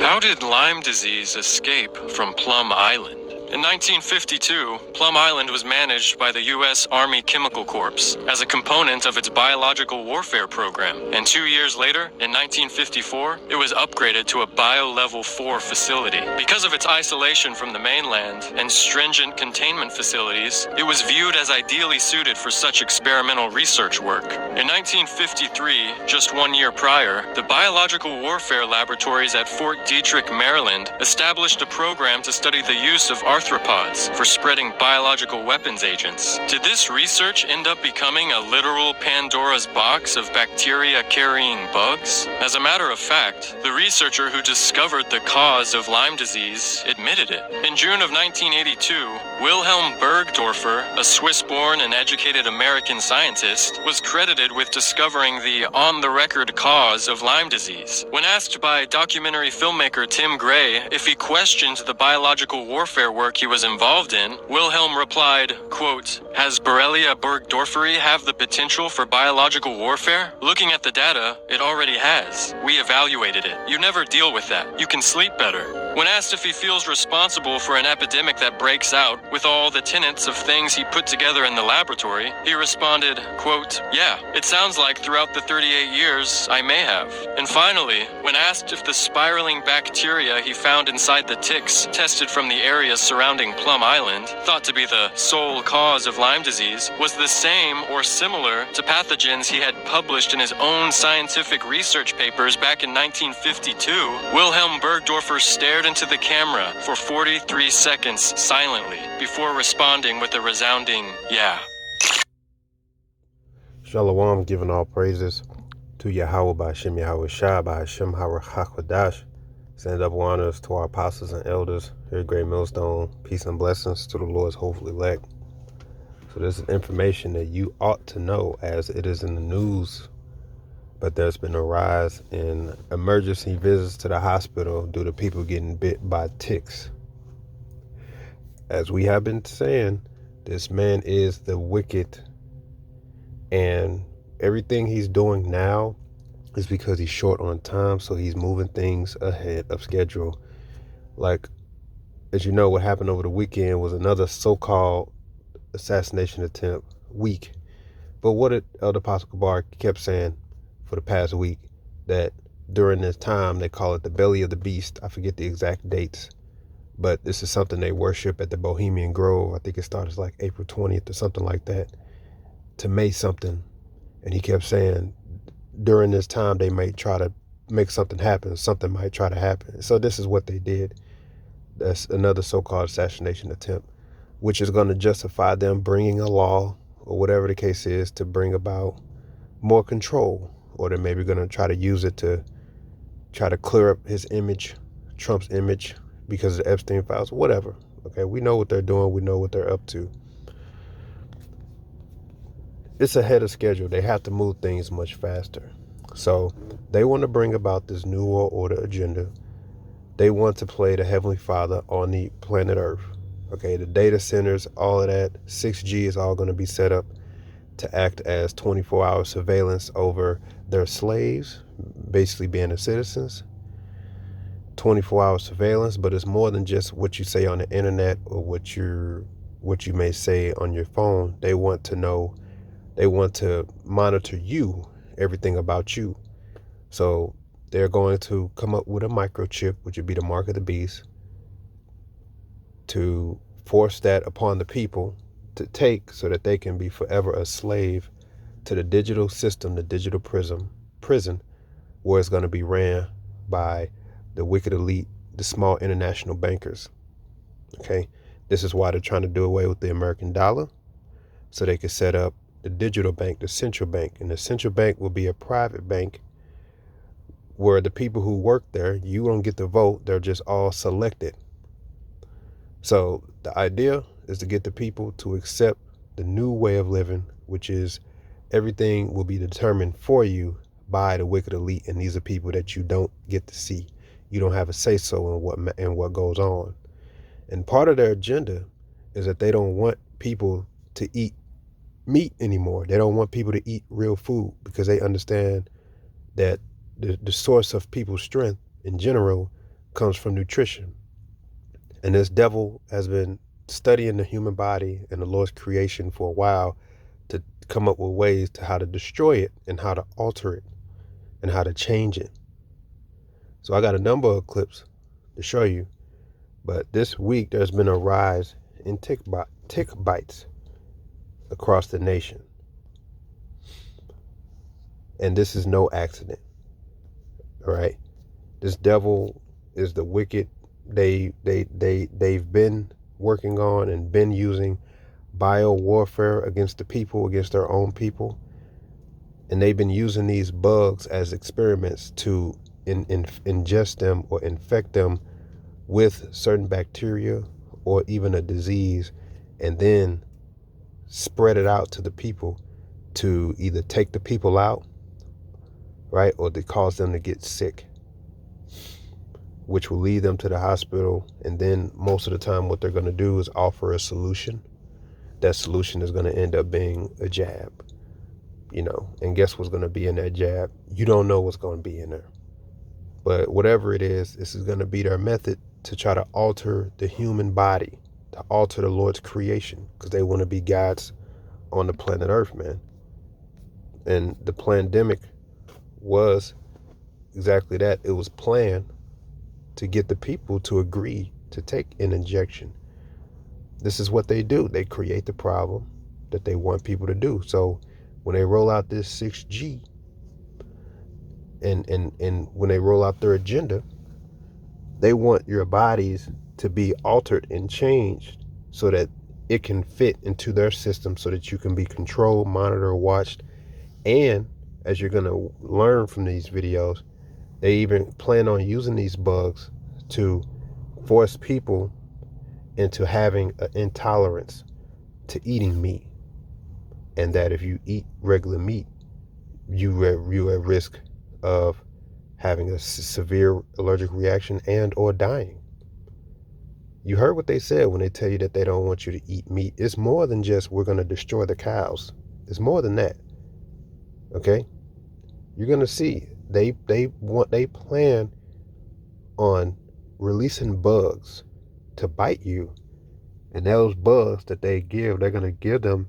How did Lyme disease escape from Plum Island? In 1952, Plum Island was managed by the U.S. Army Chemical Corps as a component of its biological warfare program, and 2 years later, in 1954, it was upgraded to a Bio-Level 4 facility. Because of its isolation from the mainland and stringent containment facilities, it was viewed as ideally suited for such experimental research work. In 1953, just 1 year prior, the Biological Warfare Laboratories at Fort Detrick, Maryland, established a program to study the use of arthropods for spreading biological weapons agents. Did this research end up becoming a literal Pandora's box of bacteria-carrying bugs? As a matter of fact, the researcher who discovered the cause of Lyme disease admitted it. In June of 1982, Wilhelm Bergdorfer, a Swiss-born and educated American scientist, was credited with discovering the on-the-record cause of Lyme disease. When asked by documentary filmmaker Tim Gray if he questioned the biological warfare work he was involved in, Wilhelm replied, quote, "Has Borrelia burgdorferi have the potential for biological warfare? Looking at the data, it already has. We evaluated it. You never deal with that. You can sleep better." When asked if he feels responsible for an epidemic that breaks out with all the tenets of things he put together in the laboratory, he responded, quote, "Yeah, it sounds like throughout the 38 years, I may have." And finally, when asked if the spiraling bacteria he found inside the ticks tested from the areas surrounding Plum Island, thought to be the sole cause of Lyme disease, was the same or similar to pathogens he had published in his own scientific research papers back in 1952, Wilhelm Bergdorfer stared into the camera for 43 seconds silently before responding with a resounding, "Yeah." Shalom, giving all praises to Yahweh Ba'Shem Yahweh Shai Ba'Shem HaRachakodash. Send up honors to our apostles and elders here at Great Millstone. Peace and blessings to the Lord's hopeful elect. So this is information that you ought to know as it is in the news. But there's been a rise in emergency visits to the hospital due to people getting bit by ticks. As we have been saying, this man is the wicked, and everything he's doing now is because he's short on time, so he's moving things ahead of schedule. Like, as you know, what happened over the weekend was another so-called assassination attempt week. But what did Elder Apostle Kabar kept saying for the past week, that during this time they call it the belly of the beast. I forget the exact dates, but this is something they worship at the Bohemian Grove. I think it starts like April 20th or something like that, to May something. And he kept saying during this time they might try to make something happen. Something might try to happen. So this is what they did. That's another so-called assassination attempt, which is going to justify them bringing a law or whatever the case is to bring about more control. Or they're maybe going to try to use it to try to clear up his image, Trump's image, because of the Epstein files, whatever. Okay, we know what they're doing. We know what they're up to. It's ahead of schedule. They have to move things much faster. So they want to bring about this New World Order agenda. They want to play the Heavenly Father on the planet Earth. Okay, the data centers, all of that, 6G is all going to be set up to act as 24-hour surveillance over their slaves, basically being the citizens. 24-hour surveillance, but it's more than just what you say on the internet or what you may say on your phone. They want to know, they want to monitor you, everything about you. So they're going to come up with a microchip, which would be the mark of the beast, to force that upon the people to take, so that they can be forever a slave to the digital system, the digital prison, where it's going to be ran by the wicked elite, the small international bankers. Okay, this is why they're trying to do away with the American dollar, so they can set up the digital bank, the central bank. And the central bank will be a private bank where the people who work there, you don't get to vote, they're just all selected. So the idea is to get the people to accept the new way of living, which is everything will be determined for you by the wicked elite. And these are people that you don't get to see. You don't have a say-so in what goes on. And part of their agenda is that they don't want people to eat meat anymore. They don't want people to eat real food, because they understand that the source of people's strength in general comes from nutrition. And this devil has been studying the human body and the Lord's creation for a while to come up with ways to how to destroy it and how to alter it and how to change it. So I got a number of clips to show you. But this week, there's been a rise in tick bites across the nation. And this is no accident. All right. This devil is the wicked. They've been working on and been using bio warfare against the people, against their own people. And they've been using these bugs as experiments to ingest them or infect them with certain bacteria or even a disease, and then spread it out to the people to either take the people out, right, or to cause them to get sick, which will lead them to the hospital. And then most of the time what they're going to do is offer a solution. That solution is going to end up being a jab, and guess what's going to be in that jab? You don't know what's going to be in there. But whatever it is, this is going to be their method to try to alter the human body, to alter the Lord's creation, because they want to be gods on the planet Earth, man. And the pandemic was exactly that. It was planned to get the people to agree to take an injection. This is what they do. They create the problem that they want people to do. So when they roll out this 6G and when they roll out their agenda, they want your bodies to be altered and changed so that it can fit into their system, so that you can be controlled, monitored, watched. And as you're going to learn from these videos, they even plan on using these bugs to force people into having an intolerance to eating meat. And that if you eat regular meat, you're at risk of having a severe allergic reaction and or dying. You heard what they said when they tell you that they don't want you to eat meat. It's more than just we're going to destroy the cows. It's more than that. Okay? You're going to see they plan on releasing bugs to bite you. And those bugs that they're going to give them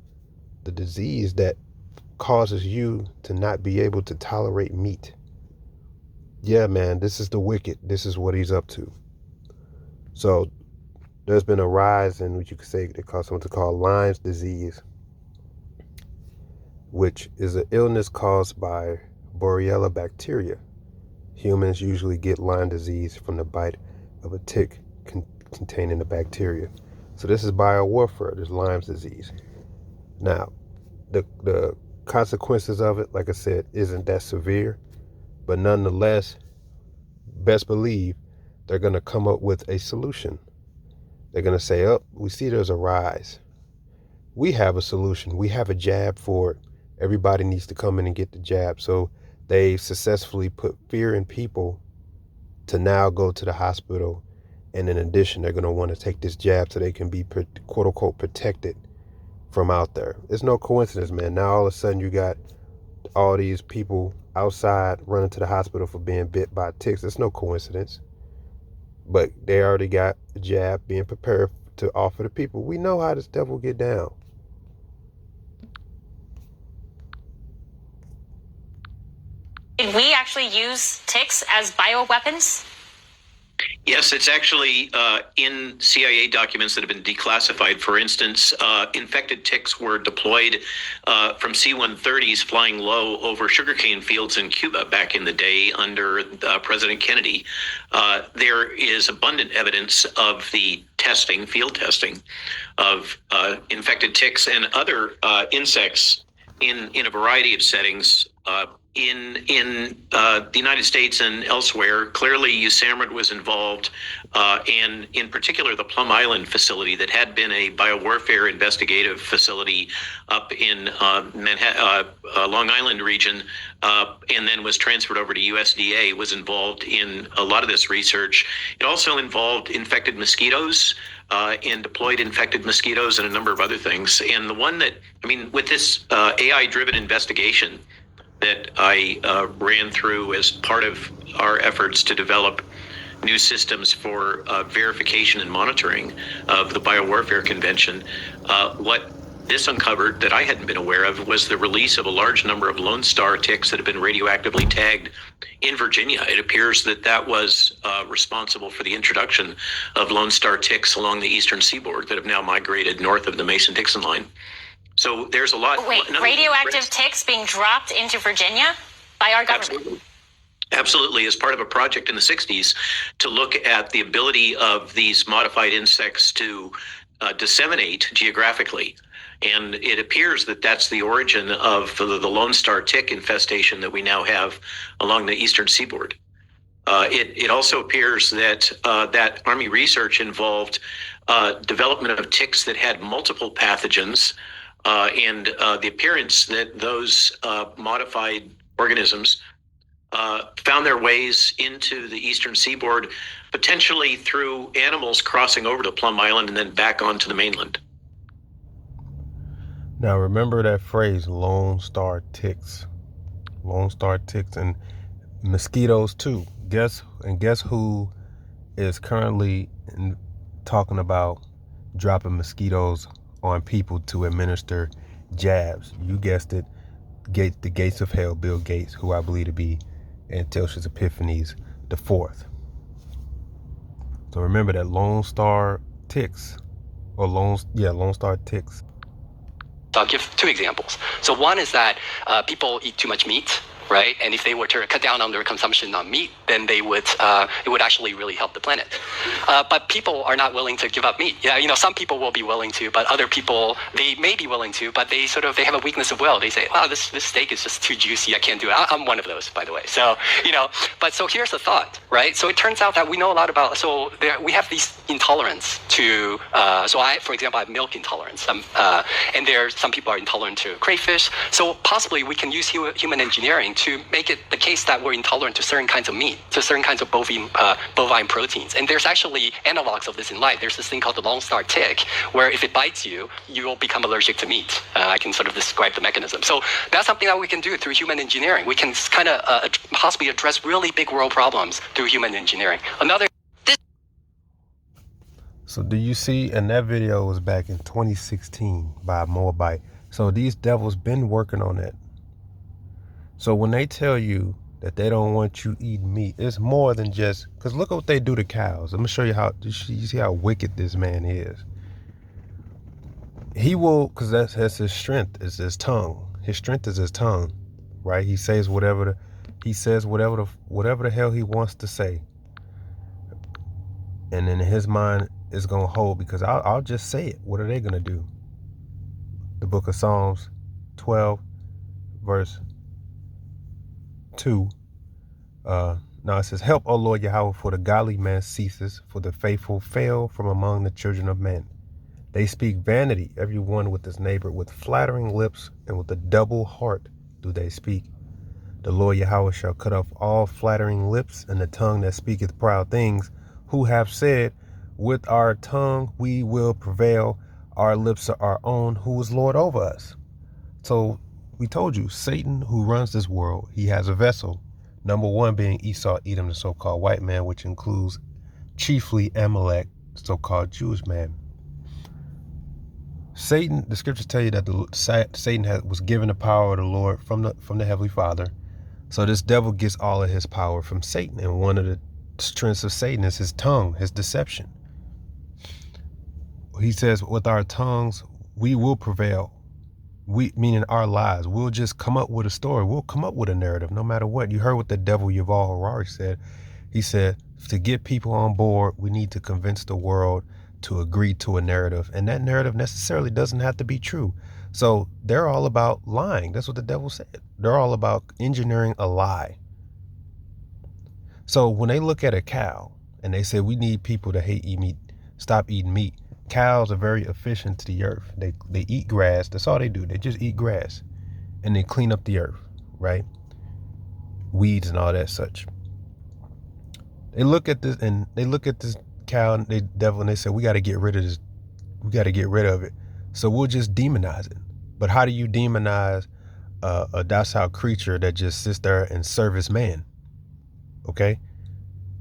the disease that causes you to not be able to tolerate meat. Yeah, man, this is the wicked. This is what he's up to. So there's been a rise in what you could say they call something called Lyme's disease, which is an illness caused by Borrelia bacteria. Humans usually get Lyme disease from the bite of a tick containing the bacteria. So this is biowarfare, this Lyme's disease. Now, the consequences of it, like I said, isn't that severe, but nonetheless, best believe they're going to come up with a solution. They're going to say, oh, we see there's a rise. We have a solution. We have a jab for it. Everybody needs to come in and get the jab. So they successfully put fear in people to now go to the hospital. And in addition, they're going to want to take this jab so they can be, quote unquote, protected from out there. It's no coincidence, man. Now all of a sudden you got all these people outside running to the hospital for being bit by ticks. It's no coincidence. But they already got a jab being prepared to offer the people. We know how this devil get down. Did we actually use ticks as bioweapons? Yes, it's actually in CIA documents that have been declassified. For instance, infected ticks were deployed from C-130s flying low over sugarcane fields in Cuba back in the day under President Kennedy. There is abundant evidence of the testing, field testing, of infected ticks and other insects in a variety of settings. In the United States and elsewhere, clearly USAMRIID was involved, and in particular the Plum Island facility that had been a biowarfare investigative facility up in Long Island region, and then was transferred over to USDA, was involved in a lot of this research. It also involved infected mosquitoes, and deployed infected mosquitoes and a number of other things. And the one that, with this AI-driven investigation that I ran through as part of our efforts to develop new systems for verification and monitoring of the Biowarfare Convention. What this uncovered that I hadn't been aware of was the release of a large number of Lone Star ticks that have been radioactively tagged in Virginia. It appears that that was responsible for the introduction of Lone Star ticks along the eastern seaboard that have now migrated north of the Mason-Dixon line. So there's a lot. Wait, radioactive ticks being dropped into Virginia by our government? Absolutely. Absolutely, as part of a project in the 60s to look at the ability of these modified insects to disseminate geographically. And it appears that that's the origin of the Lone Star tick infestation that we now have along the eastern seaboard. It also appears that that Army research involved development of ticks that had multiple pathogens and the appearance that those modified organisms found their ways into the eastern seaboard, potentially through animals crossing over to Plum Island and then back onto the mainland. Now remember that phrase, Lone Star ticks. Lone Star ticks and mosquitoes too. Guess who is currently talking about dropping mosquitoes on people to administer jabs? You guessed it. The gates of hell, Bill Gates, who I believe to be Antiochus Epiphanes the fourth. So remember that Lone Star ticks, or Lone Star ticks. So I'll give two examples. So one is that people eat too much meat, right? And if they were to cut down on their consumption on meat, then they would it would actually really help the planet. But people are not willing to give up meat. Yeah, some people will be willing to, but other people, they may be willing to, but they have a weakness of will. They say, "Wow, this steak is just too juicy. I can't do it." I'm one of those, by the way. So but so here's the thought, right? So it turns out that we know a lot about. So we have these intolerance to. For example, I have milk intolerance, and some people are intolerant to crayfish. So possibly we can use human engineering to make it the case that we're intolerant to certain kinds of meat, to certain kinds of bovine proteins. And there's actually analogs of this in life. There's this thing called the Lone Star tick, where if it bites you, you will become allergic to meat. I can sort of describe the mechanism. So that's something that we can do through human engineering. We can kind of possibly address really big world problems through human engineering. So do you see, and that video was back in 2016 by Moabite. So these devils been working on that. So when they tell you that they don't want you eating meat, it's more than just, because look at what they do to cows. I'm going to show you you see how wicked this man is. He will, because that's his strength, is his tongue. His strength is his tongue, right? He says whatever the hell he wants to say. And in his mind, it's going to hold, because I'll just say it. What are they going to do? The book of Psalms 12, verse 2. Now it says, "Help, O Lord Yahweh, for the godly man ceases, for the faithful fail from among the children of men. They speak vanity, every one with his neighbor, with flattering lips, and with a double heart do they speak. The Lord Yahweh shall cut off all flattering lips, and the tongue that speaketh proud things, who have said, with our tongue we will prevail, our lips are our own, who is Lord over us." So we told you, Satan, who runs this world, he has a vessel. Number one being Esau, Edom, the so-called white man, which includes chiefly Amalek, the so-called Jewish man. Satan, the scriptures tell you that Satan was given the power of the Lord from the Heavenly Father. So this devil gets all of his power from Satan. And one of the strengths of Satan is his tongue, his deception. He says, with our tongues, we will prevail. We, meaning our lives, we'll just come up with a story. We'll come up with a narrative, no matter what. You heard what the devil Yuval Harari said. He said, to get people on board, we need to convince the world to agree to a narrative. And that narrative necessarily doesn't have to be true. So they're all about lying. That's what the devil said. They're all about engineering a lie. So when they look at a cow and they say, we need people to eat meat, stop eating meat. Cows are very efficient to the earth. They eat grass. That's all they do. They just eat grass, and they clean up the earth, right? Weeds and all that such. They look at this cow and they say, we got to get rid of this. We got to get rid of it. So we'll just demonize it. But how do you demonize a docile creature that just sits there and serves man? Okay.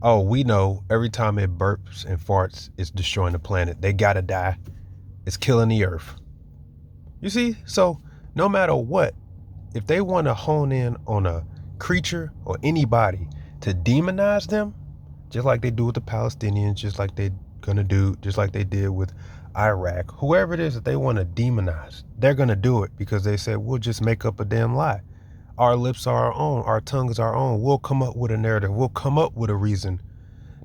Oh, we know every time it burps and farts, it's destroying the planet. They gotta die. It's killing the earth. You see? So no matter what, if they want to hone in on a creature or anybody to demonize them, just like they do with the Palestinians, just like they did with Iraq, whoever it is that they want to demonize, they're gonna do it because they said we'll just make up a damn lie. Our lips are our own, our tongue is our own. We'll come up with a narrative. We'll come up with a reason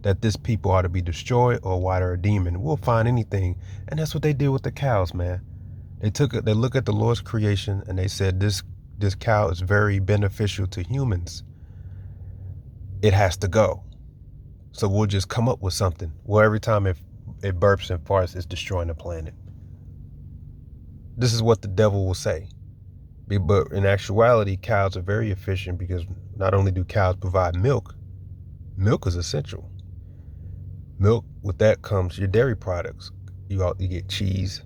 that this people ought to be destroyed or why they're a demon. We'll find anything, and that's what they did with the cows, man. They look at the Lord's creation and they said this cow is very beneficial to humans. It has to go. So we'll just come up with something. Well, every time it burps and farts, it's destroying the planet. This is what the devil will say. But in actuality, cows are very efficient because not only do cows provide milk is essential. Milk, with that comes your dairy products. You get cheese,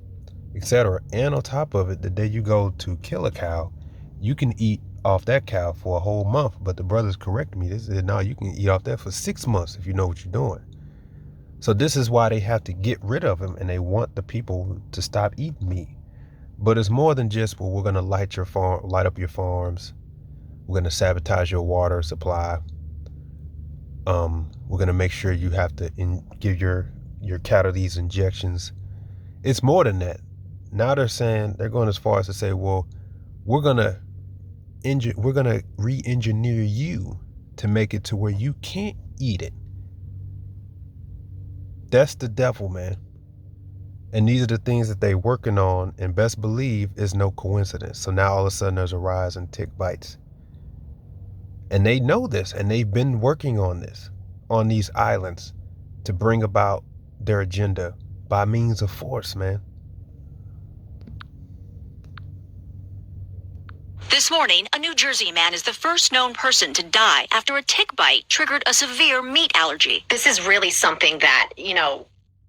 etc. And on top of it, the day you go to kill a cow, you can eat off that cow for a whole month. But the brothers corrected me. They said, no, you can eat off that for 6 months if you know what you're doing. So this is why they have to get rid of them, and they want the people to stop eating meat. But it's more than just, well, we're going to light up your farms. We're going to sabotage your water supply. We're going to make sure you have to give your cattle these injections. It's more than that. Now they're going as far as to say, well, we're going to re-engineer you to make it to where you can't eat it. That's the devil, man. And these are the things that they're working on, and best believe is no coincidence. So now all of a sudden there's a rise in tick bites. And they know this, and they've been working on this, on these islands, to bring about their agenda by means of force, man. This morning, a New Jersey man is the first known person to die after a tick bite triggered a severe meat allergy. This is really something that,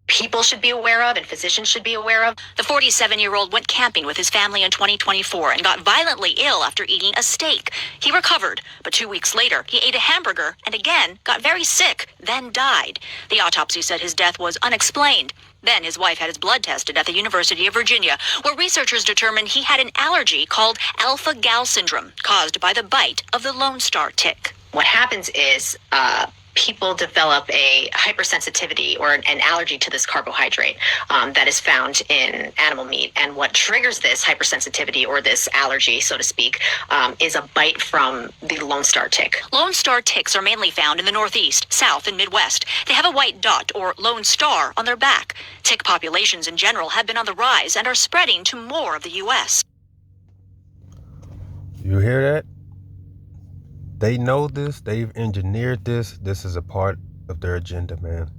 people should be aware of and physicians should be aware of. The 47-year-old went camping with his family in 2024 and got violently ill after eating a steak. He recovered, but 2 weeks later, he ate a hamburger and again got very sick, then died. The autopsy said his death was unexplained. Then his wife had his blood tested at the University of Virginia, where researchers determined he had an allergy called alpha-gal syndrome, caused by the bite of the Lone Star tick. What happens is people develop a hypersensitivity or an allergy to this carbohydrate that is found in animal meat. And what triggers this hypersensitivity or this allergy, so to speak, is a bite from the Lone Star tick. Lone Star ticks are mainly found in the Northeast, South, and Midwest. They have a white dot or Lone Star on their back. Tick populations in general have been on the rise and are spreading to more of the U.S. You hear that? They know this. They've engineered this. This is a part of their agenda, man.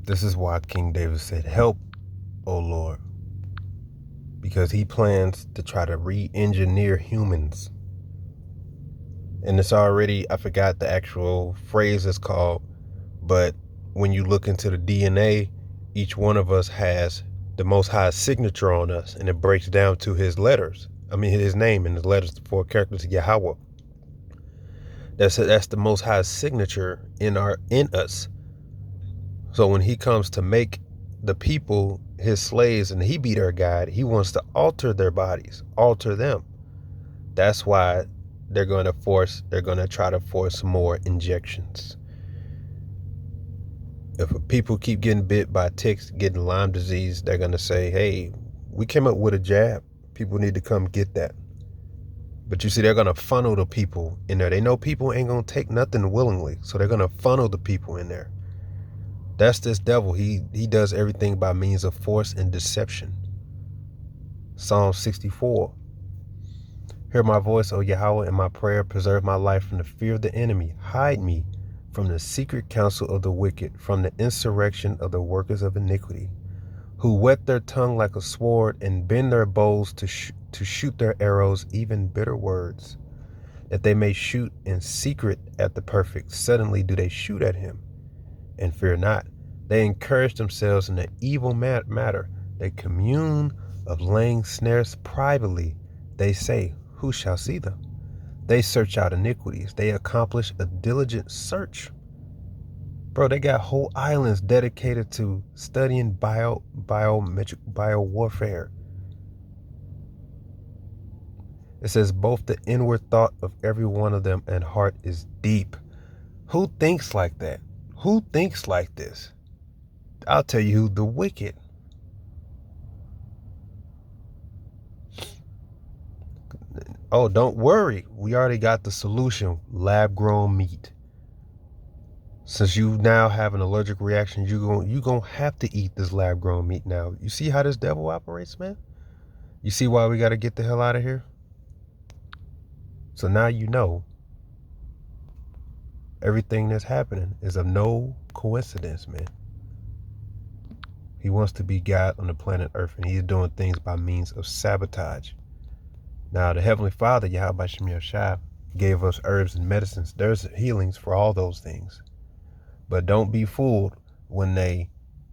This is why King David said, help, O Lord. Because he plans to try to re-engineer humans. And it's already, I forgot the actual phrase it's called, but when you look into the DNA, each one of us has the Most High's signature on us, and it breaks down to his letters. His name and his letters, the 4 characters of Yahweh. That's the Most High's signature in us. So when he comes to make the people his slaves and he be their guide, he wants to alter their bodies, alter them. That's why they're going to try to force more injections. If people keep getting bit by ticks, getting Lyme disease, they're going to say, hey, we came up with a jab. People need to come get that. But you see, they're going to funnel the people in there. They know people ain't going to take nothing willingly. So they're going to funnel the people in there. That's this devil. He does everything by means of force and deception. Psalm 64. Hear my voice, O Yahweh, in my prayer. Preserve my life from the fear of the enemy. Hide me from the secret counsel of the wicked, from the insurrection of the workers of iniquity, who whet their tongue like a sword and bend their bows to shoot their arrows, even bitter words, that they may shoot in secret at the perfect. Suddenly do they shoot at him, and fear not. They encourage themselves in an evil matter. They commune of laying snares privately. They say, who shall see them? They search out iniquities. They accomplish a diligent search. Bro, they got whole islands dedicated to studying bio warfare. It says both the inward thought of every one of them and heart is deep. Who thinks like that? Who thinks like this? I'll tell you who, the wicked. Oh, don't worry. We already got the solution. Lab-grown meat. Since you now have an allergic reaction, you gonna have to eat this lab-grown meat now. You see how this devil operates, man? You see why we got to get the hell out of here? So now you know everything that's happening is of no coincidence, man. He wants to be God on the planet Earth, and he's doing things by means of sabotage. Now, the Heavenly Father, Yahweh Shem Yahshua, gave us herbs and medicines. There's healings for all those things. But don't be fooled when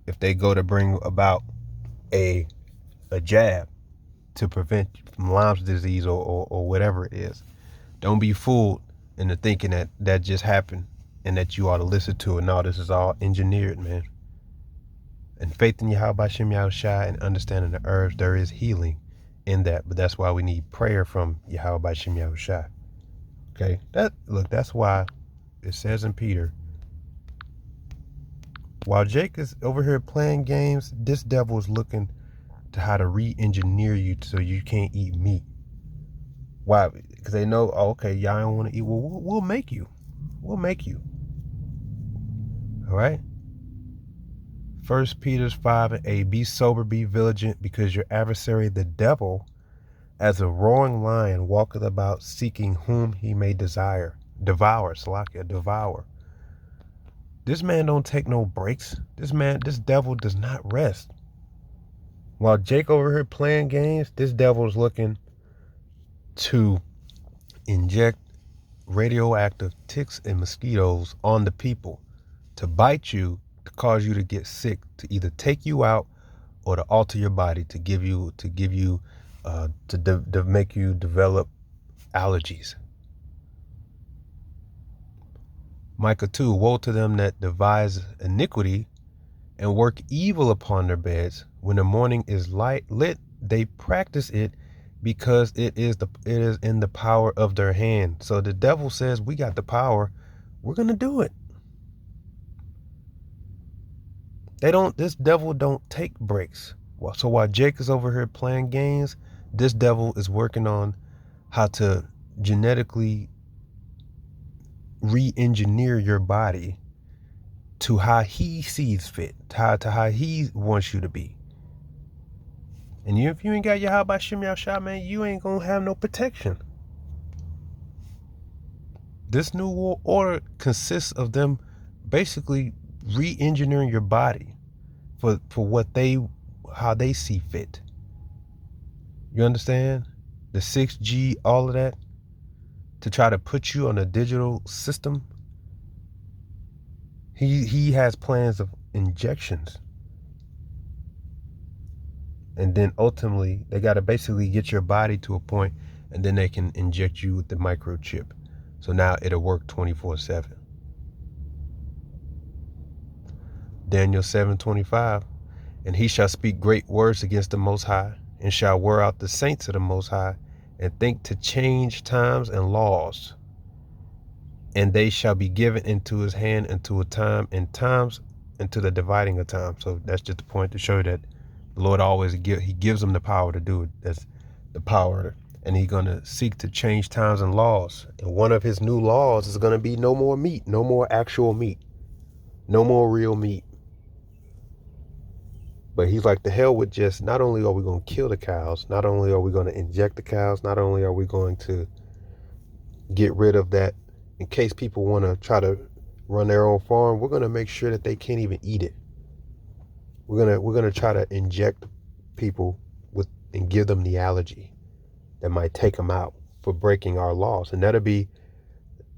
if they go to bring about a jab to prevent from Lyme's disease or whatever it is. Don't be fooled into thinking that just happened and that you ought to listen to it. No, this is all engineered, man. And faith in Yahweh Shem Yahshua and understanding the herbs, there is healing in that. But that's why we need prayer from Yahweh Shem Yahshua. Okay? That's why it says in Peter, while Jake is over here playing games, this devil is looking to how to re-engineer you so you can't eat meat. Why? Because they know, oh, okay, y'all don't want to eat. Well, we'll make you. We'll make you. All right? 1 Peter 5:8, be sober, be vigilant, because your adversary, the devil, as a roaring lion, walketh about seeking whom he may devour. Devour. This man don't take no breaks. This devil does not rest. While Jake over here playing games, this devil is looking to inject radioactive ticks and mosquitoes on the people, to bite you, to cause you to get sick, to either take you out or to alter your body, to make you develop allergies. Micah 2, woe to them that devise iniquity and work evil upon their beds. When the morning is lit, they practice it, because it is in the power of their hand. So the devil says, we got the power, we're gonna do it. This devil don't take breaks. So while Jake is over here playing games, this devil is working on how to genetically re-engineer your body to how he sees fit, to how he wants you to be. And if you ain't got Yahweh Shem Yahshua, man, you ain't gonna have no protection. This new world order consists of them basically re-engineering your body for how they see fit. You understand? The 6G, all of that, to try to put you on a digital system. He has plans of injections. And then ultimately, they got to basically get your body to a point, and then they can inject you with the microchip. So now it'll work 24/7. Daniel 7:25, and he shall speak great words against the Most High, and shall wear out the saints of the Most High, and think to change times and laws. And they shall be given into his hand unto a time, and times into the dividing of time. So that's just the point to show that the Lord always gives them the power to do it. That's the power. And he's going to seek to change times and laws. And one of his new laws is going to be no more meat, no more actual meat, no more real meat. But he's like, the hell with just, not only are we going to kill the cows, not only are we going to inject the cows, not only are we going to get rid of that in case people want to try to run their own farm, we're going to make sure that they can't even eat it. We're going to try to inject people and give them the allergy that might take them out for breaking our laws. And that'll be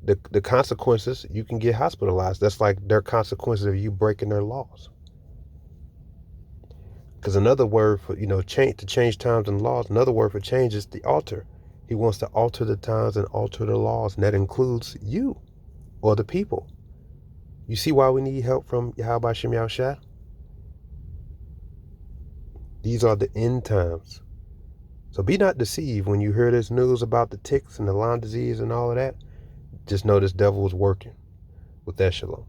the consequences. You can get hospitalized. That's like their consequences of you breaking their laws. Because another word for, to change times and laws, another word for change is the altar. He wants to alter the times and alter the laws, and that includes you or the people. You see why we need help from Yahweh Shem Yahushua? These are the end times. So be not deceived when you hear this news about the ticks and the Lyme disease and all of that. Just know this devil is working. With that, shalom.